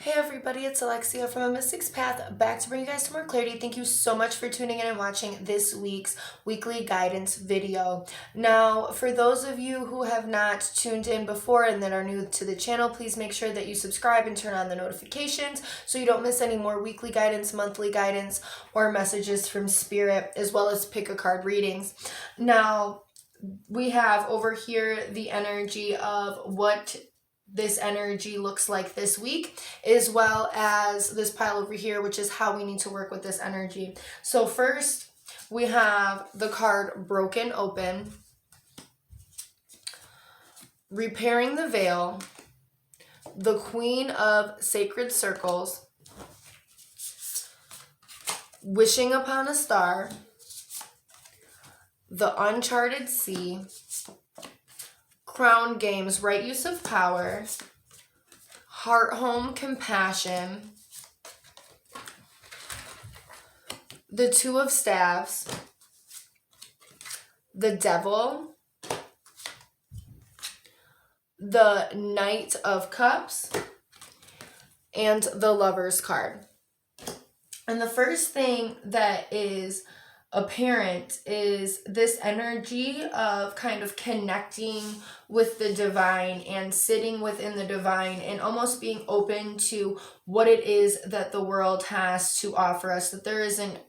Hey everybody, it's Alexia from amysticspath, back to bring you guys some more clarity. Thank you so much for tuning in and watching this week's weekly guidance video. Now, for those of you who have not tuned in before and that are new to the channel, please make sure that you subscribe and turn on the notifications so you don't miss any more weekly guidance, monthly guidance, or messages from Spirit, as well as pick a card readings. Now, we have over here the energy of what this energy looks like this week, as well as this pile over here, which is how we need to work with this energy. So first, we have the card Broken Open, Repairing the Veil, the Queen of Sacred Circles, Wishing Upon a Star, the Uncharted Sea, Crown Games, Right Use of Power, Heart Home Compassion, the Two of Staves, the Devil, the Knight of Cups, and the Lover's card. And the first thing that is apparent is this energy of kind of connecting with the divine and sitting within the divine and almost being open to what it is that the world has to offer us, that there isn't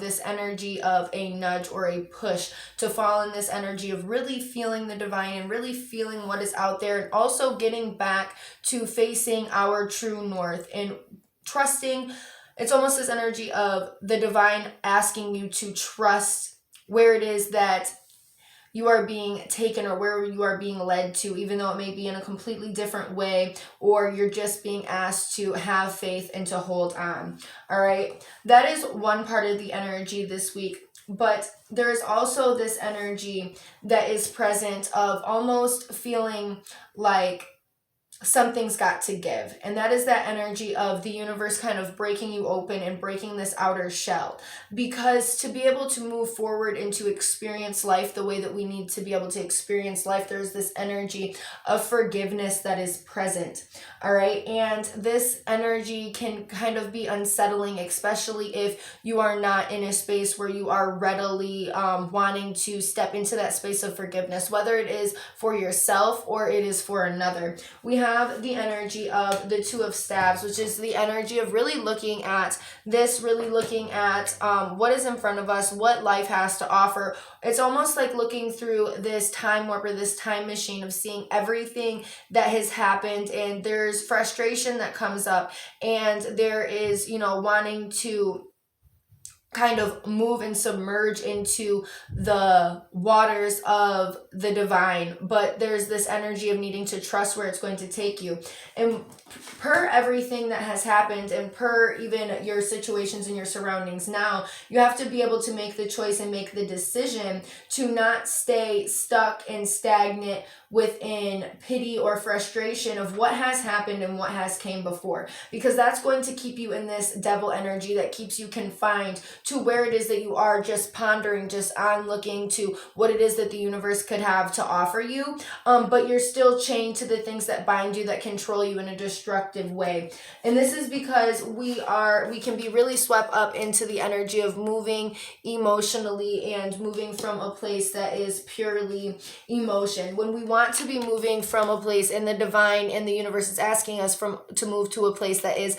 this energy of a nudge or a push to fall in this energy of really feeling the divine and really feeling what is out there, and also getting back to facing our true north and trusting. It's almost this energy of the divine asking you to trust where it is that you are being taken or where you are being led to, even though it may be in a completely different way, or you're just being asked to have faith and to hold on. All right. That is one part of the energy this week. But there is also this energy that is present of almost feeling like something's got to give, and that is that energy of the universe kind of breaking you open and breaking this outer shell, because to be able to move forward and to experience life the way that we need to be able to experience life, there's this energy of forgiveness that is present. All right, and this energy can kind of be unsettling, especially if you are not in a space where you are readily wanting to step into that space of forgiveness, whether it is for yourself or it is for another. We have the energy of the Two of Staves, which is the energy of really looking at this, really looking at what is in front of us, what life has to offer. It's almost like looking through this time warp or this time machine of seeing everything that has happened, and there's frustration that comes up, and there is, wanting to kind of move and submerge into the waters of the divine, but there's this energy of needing to trust where it's going to take you. And per everything that has happened, and per even your situations and your surroundings now, you have to be able to make the choice and make the decision to not stay stuck and stagnant within pity or frustration of what has happened and what has came before, because that's going to keep you in this devil energy that keeps you confined to where it is that you are, just pondering, just on looking to what it is that the universe could have to offer you, but you're still chained to the things that bind you, that control you in a destructive way. And this is because we can be really swept up into the energy of moving emotionally and moving from a place that is purely emotion, when we want to be moving from a place in the divine, and the universe is asking us to move to a place that is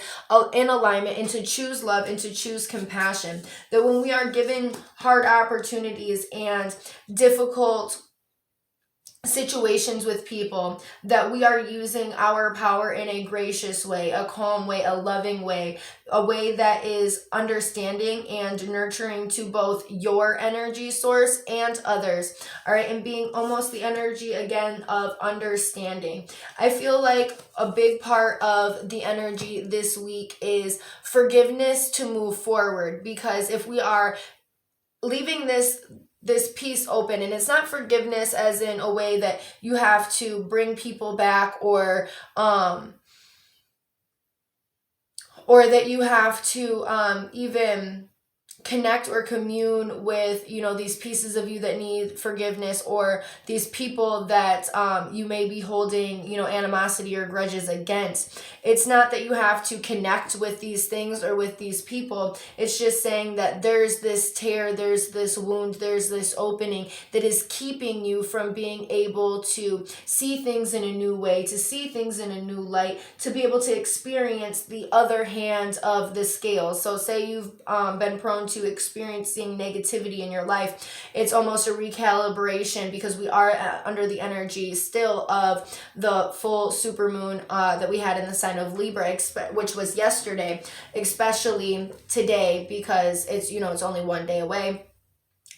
in alignment, and to choose love and to choose compassion. That when we are given hard opportunities and difficult situations with people, that we are using our power in a gracious way, a calm way, a loving way, a way that is understanding and nurturing to both your energy source and others. All right, and being almost the energy again of understanding. I feel like a big part of the energy this week is forgiveness to move forward, because if we are leaving this piece open, and it's not forgiveness as in a way that you have to bring people back, or that you have to even connect or commune with, you know, these pieces of you that need forgiveness, or these people that you may be holding, you know, animosity or grudges against. It's not that you have to connect with these things or with these people. It's just saying that there's this tear, there's this wound, there's this opening that is keeping you from being able to see things in a new way, to see things in a new light, to be able to experience the other hand of the scale. So say you've been prone to experiencing negativity in your life, it's almost a recalibration, because we are under the energy still of the full supermoon that we had in the sign of Libra, which was yesterday, especially today, because it's, you know, it's only one day away,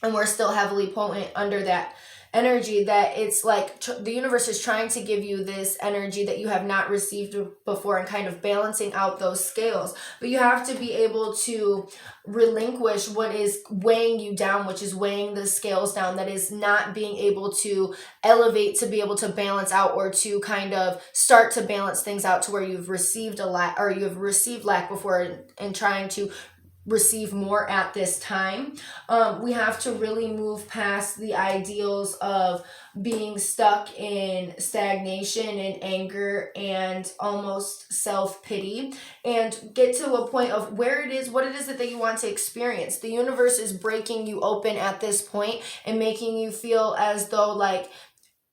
and we're still heavily potent under that energy. That it's like the universe is trying to give you this energy that you have not received before, and kind of balancing out those scales. But you have to be able to relinquish what is weighing you down, which is weighing the scales down, that is not being able to elevate to be able to balance out, or to kind of start to balance things out to where you've received a lack, or you have received lack before, and trying to receive more at this time. We have to really move past the ideals of being stuck in stagnation and anger and almost self-pity, and get to a point of where it is, what it is that you want to experience. The universe is breaking you open at this point and making you feel as though like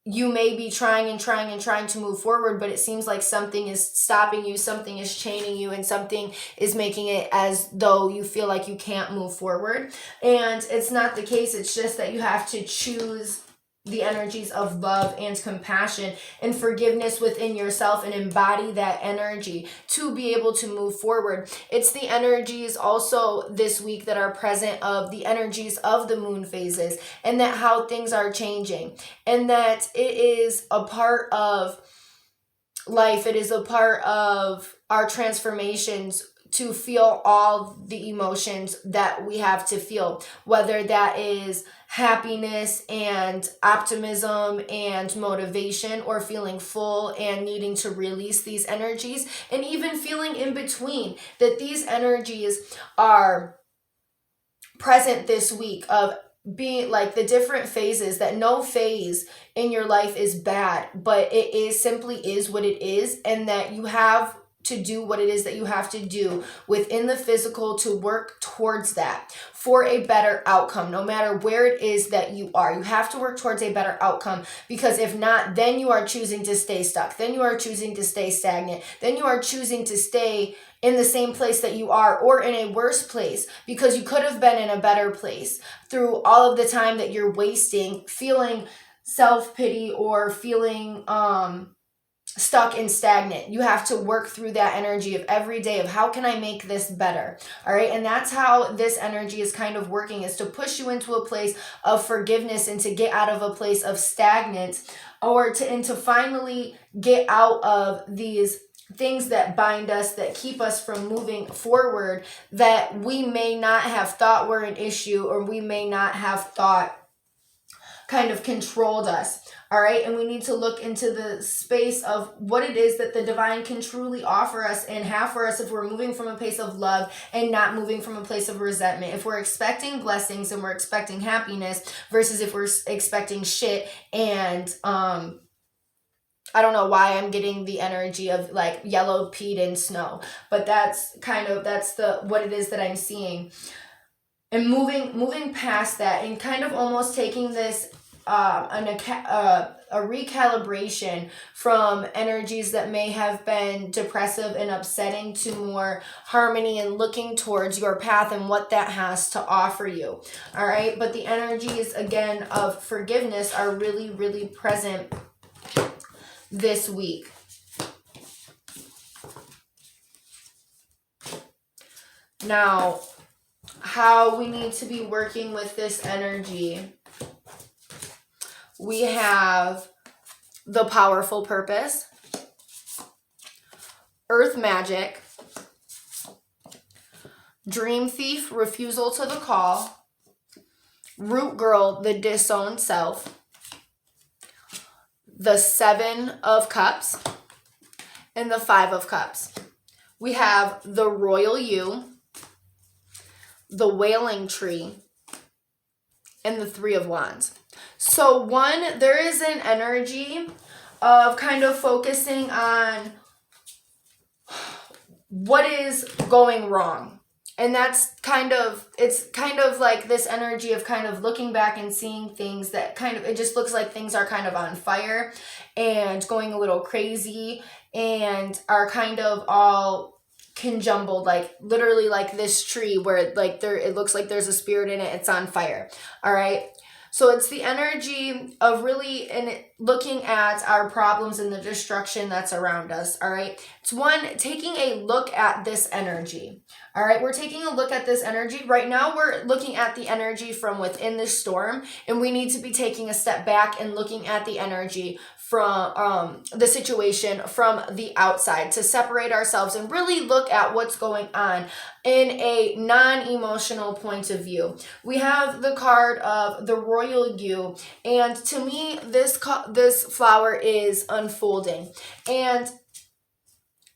you may be trying to move forward, but it seems like something is stopping you, something is chaining you, and something is making it as though you feel like you can't move forward. And it's not the case. It's just that you have to choose the energies of love and compassion and forgiveness within yourself, and embody that energy to be able to move forward. It's the energies also this week that are present of the energies of the moon phases, and that how things are changing, and that it is a part of life. It is a part of our transformations to feel all the emotions that we have to feel, whether that is happiness and optimism and motivation, or feeling full and needing to release these energies, and even feeling in between, that these energies are present this week of being like the different phases, that no phase in your life is bad, but it is simply is what it is, and that you have to do what it is that you have to do within the physical to work towards that for a better outcome. No matter where it is that you are, you have to work towards a better outcome, because if not, then you are choosing to stay stuck, then you are choosing to stay stagnant, then you are choosing to stay in the same place that you are, or in a worse place, because you could have been in a better place through all of the time that you're wasting feeling self-pity or feeling stuck and stagnant. You have to work through that energy of every day of how can I make this better? All right. And that's how this energy is kind of working, is to push you into a place of forgiveness, and to get out of a place of stagnance, or to finally get out of these things that bind us, that keep us from moving forward, that we may not have thought were an issue, or we may not have thought kind of controlled us. All right. And we need to look into the space of what it is that the divine can truly offer us and have for us, if we're moving from a place of love and not moving from a place of resentment. If we're expecting blessings and we're expecting happiness, versus if we're expecting shit. And I don't know why I'm getting the energy of like yellow peat and snow, but that's what it is that I'm seeing. And moving past that, and kind of almost taking this a recalibration from energies that may have been depressive and upsetting, to more harmony, and looking towards your path and what that has to offer you. All right. But the energies, again, of forgiveness are really, really present this week. Now, how we need to be working with this energy. We have the powerful purpose, earth magic, dream thief, refusal to the call, root girl, the disowned self, the 7 of cups, and the 5 of cups. We have the royal you, the wailing tree, and the Three of Wands. So one, there is an energy of kind of focusing on what is going wrong. And that's it's kind of like this energy of kind of looking back and seeing things that kind of, it just looks like things are kind of on fire and going a little crazy and are kind of all conjumbled, like literally like this tree where like it looks like there's a spirit in it, it's on fire. All right. So it's the energy of really looking at our problems and the destruction that's around us, all right? It's one, taking a look at this energy, all right? We're taking a look at this energy. Right now, we're looking at the energy from within the storm, and we need to be taking a step back and looking at the energy from the situation from the outside to separate ourselves and really look at what's going on in a non-emotional point of view. We have the card of the Royal You, and to me, this flower is unfolding. And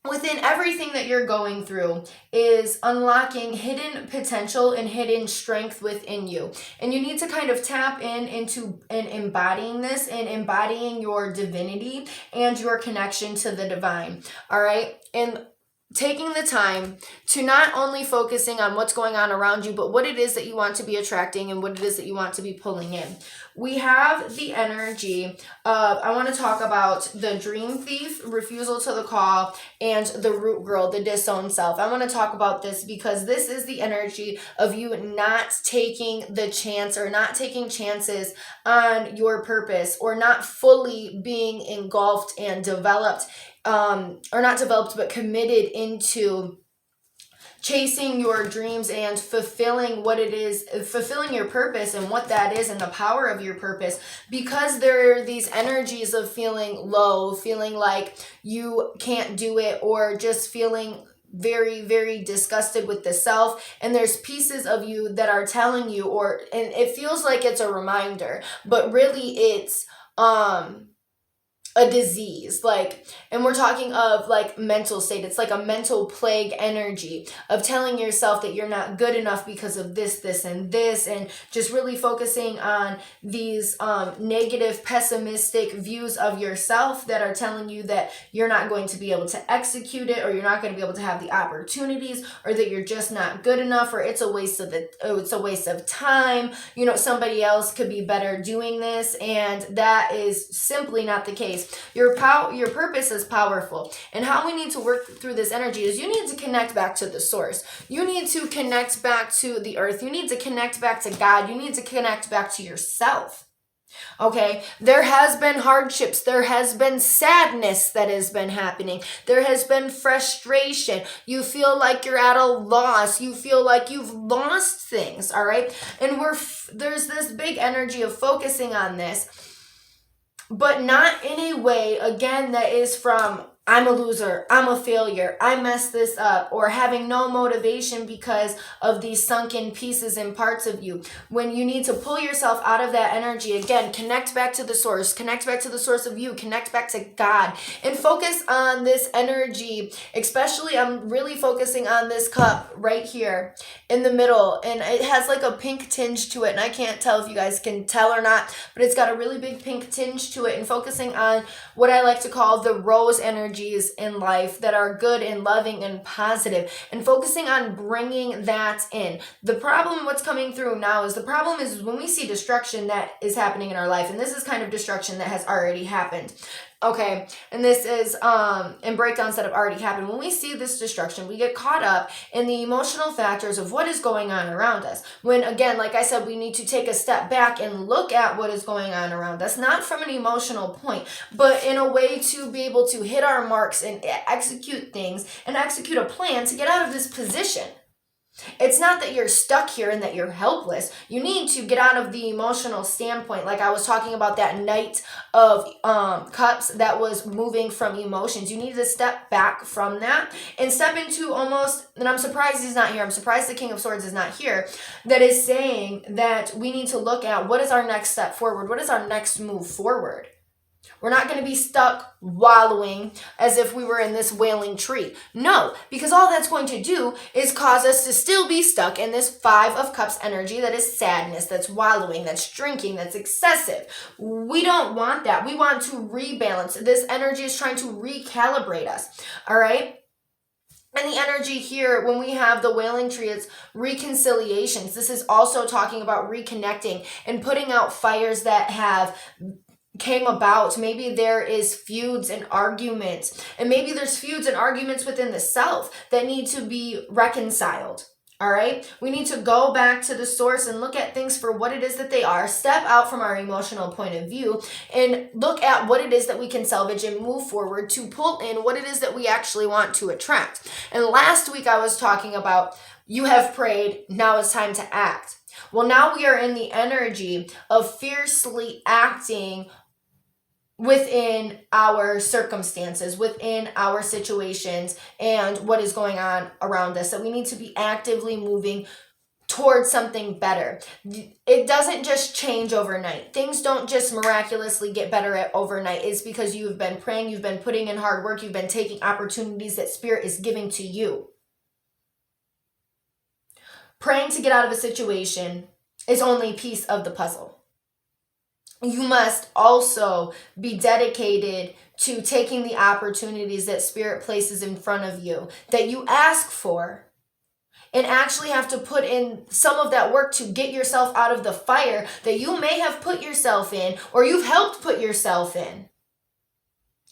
within everything that you're going through is unlocking hidden potential and hidden strength within you. And you need to kind of tap into and embodying this and embodying your divinity and your connection to the divine. All right. And taking the time to not only focusing on what's going on around you, but what it is that you want to be attracting and what it is that you want to be pulling in. We have the energy of, I want to talk about the dream thief, refusal to the call, and the root girl, the disowned self. I want to talk about this because this is the energy of you not taking the chance or not taking chances on your purpose or not fully being engulfed and developed, or not developed, but committed into chasing your dreams and fulfilling what it is, fulfilling your purpose and what that is and the power of your purpose, because there are these energies of feeling low, feeling like you can't do it, or just feeling very, very disgusted with the self. And there's pieces of you that are telling you, and it feels like it's a reminder, but really it's, a disease, and we're talking of mental state. It's like a mental plague energy of telling yourself that you're not good enough because of this, and this, and just really focusing on these negative, pessimistic views of yourself that are telling you that you're not going to be able to execute it, or you're not going to be able to have the opportunities, or that you're just not good enough, or it's a waste of time. Somebody else could be better doing this, and that is simply not the case. Your purpose is powerful. And how we need to work through this energy is you need to connect back to the source. You need to connect back to the earth. You need to connect back to God. You need to connect back to yourself. Okay, there has been hardships. There has been sadness that has been happening. There has been frustration. You feel like you're at a loss. You feel like you've lost things, all right? And there's this big energy of focusing on this, but not in a way, again, that is from, I'm a loser, I'm a failure, I messed this up, or having no motivation because of these sunken pieces and parts of you. When you need to pull yourself out of that energy, again, connect back to the source, connect back to the source of you, connect back to God, and focus on this energy. Especially, I'm really focusing on this cup right here in the middle, and it has like a pink tinge to it, and I can't tell if you guys can tell or not, but it's got a really big pink tinge to it, and focusing on what I like to call the rose energies in life that are good and loving and positive, and focusing on bringing that in. The problem, what's coming through now is when we see destruction that is happening in our life, and this is kind of destruction that has already happened. Okay, and this is and breakdowns that have already happened. When we see this destruction, we get caught up in the emotional factors of what is going on around us. When, again, like I said, we need to take a step back and look at what is going on around us, not from an emotional point, but in a way to be able to hit our marks and execute things and execute a plan to get out of this position. It's not that you're stuck here and that you're helpless. You need to get out of the emotional standpoint. Like I was talking about that Knight of Cups that was moving from emotions. You need to step back from that and step into almost, and I'm surprised he's not here. I'm surprised the King of Swords is not here. That is saying that we need to look at what is our next step forward? What is our next move forward? We're not going to be stuck wallowing as if we were in this wailing tree. No, because all that's going to do is cause us to still be stuck in this Five of Cups energy that is sadness, that's wallowing, that's drinking, that's excessive. We don't want that. We want to rebalance. This energy is trying to recalibrate us, all right? And the energy here, when we have the wailing tree, it's reconciliations. This is also talking about reconnecting and putting out fires that have came about. Maybe there is feuds and arguments, and maybe there's feuds and arguments within the self that need to be reconciled. All right, we need to go back to the source and look at things for what it is that they are, step out from our emotional point of view and look at what it is that we can salvage and move forward to pull in what it is that we actually want to attract. And last week I was talking about, you have prayed, now it's time to act. Well, now we are in the energy of fiercely acting within our circumstances, within our situations, and what is going on around us. So we need to be actively moving towards something better. It doesn't just change overnight. Things don't just miraculously get better at overnight. It's because you've been praying, you've been putting in hard work, you've been taking opportunities that Spirit is giving to you. Praying to get out of a situation is only a piece of the puzzle. You must also be dedicated to taking the opportunities that Spirit places in front of you, that you ask for, and actually have to put in some of that work to get yourself out of the fire that you may have put yourself in, or you've helped put yourself in.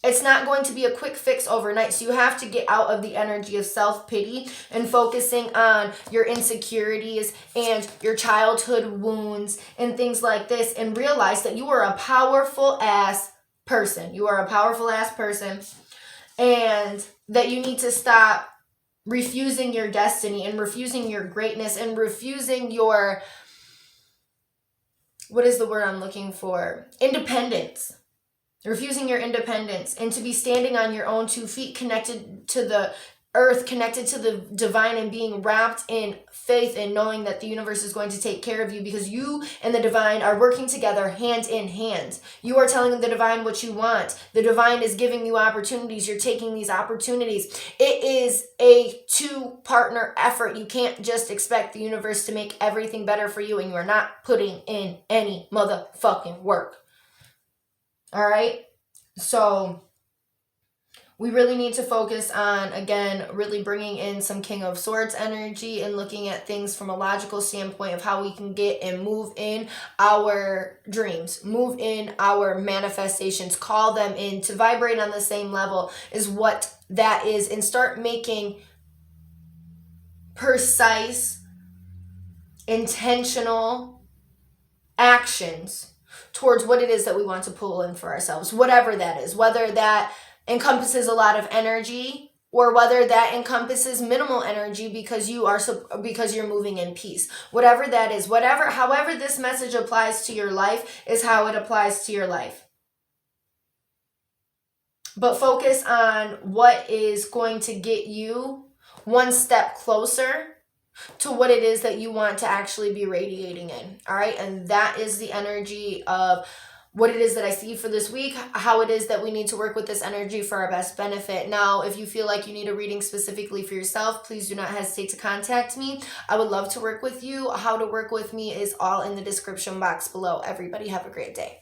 It's not going to be a quick fix overnight. So you have to get out of the energy of self-pity and focusing on your insecurities and your childhood wounds and things like this, and realize that you are a powerful ass person. You are a powerful ass person, and that you need to stop refusing your destiny and refusing your greatness and refusing your, what is the word I'm looking for? Independence. Refusing your independence, and to be standing on your own 2 feet, connected to the earth, connected to the divine, and being wrapped in faith and knowing that the universe is going to take care of you, because you and the divine are working together hand in hand. You are telling the divine what you want. The divine is giving you opportunities. You're taking these opportunities. It is a 2-partner effort. You can't just expect the universe to make everything better for you and you are not putting in any motherfucking work. All right, so we really need to focus on, again, really bringing in some King of Swords energy and looking at things from a logical standpoint of how we can get and move in our dreams, move in our manifestations, call them in to vibrate on the same level is what that is, and start making precise, intentional actions towards what it is that we want to pull in for ourselves, whatever that is, whether that encompasses a lot of energy or whether that encompasses minimal energy because you're moving in peace. Whatever that is, however this message applies to your life is how it applies to your life. But focus on what is going to get you one step closer to what it is that you want to actually be radiating in. All right. And that is the energy of what it is that I see for this week, how it is that we need to work with this energy for our best benefit. Now, if you feel like you need a reading specifically for yourself, please do not hesitate to contact me. I would love to work with you. How to work with me is all in the description box below. Everybody have a great day.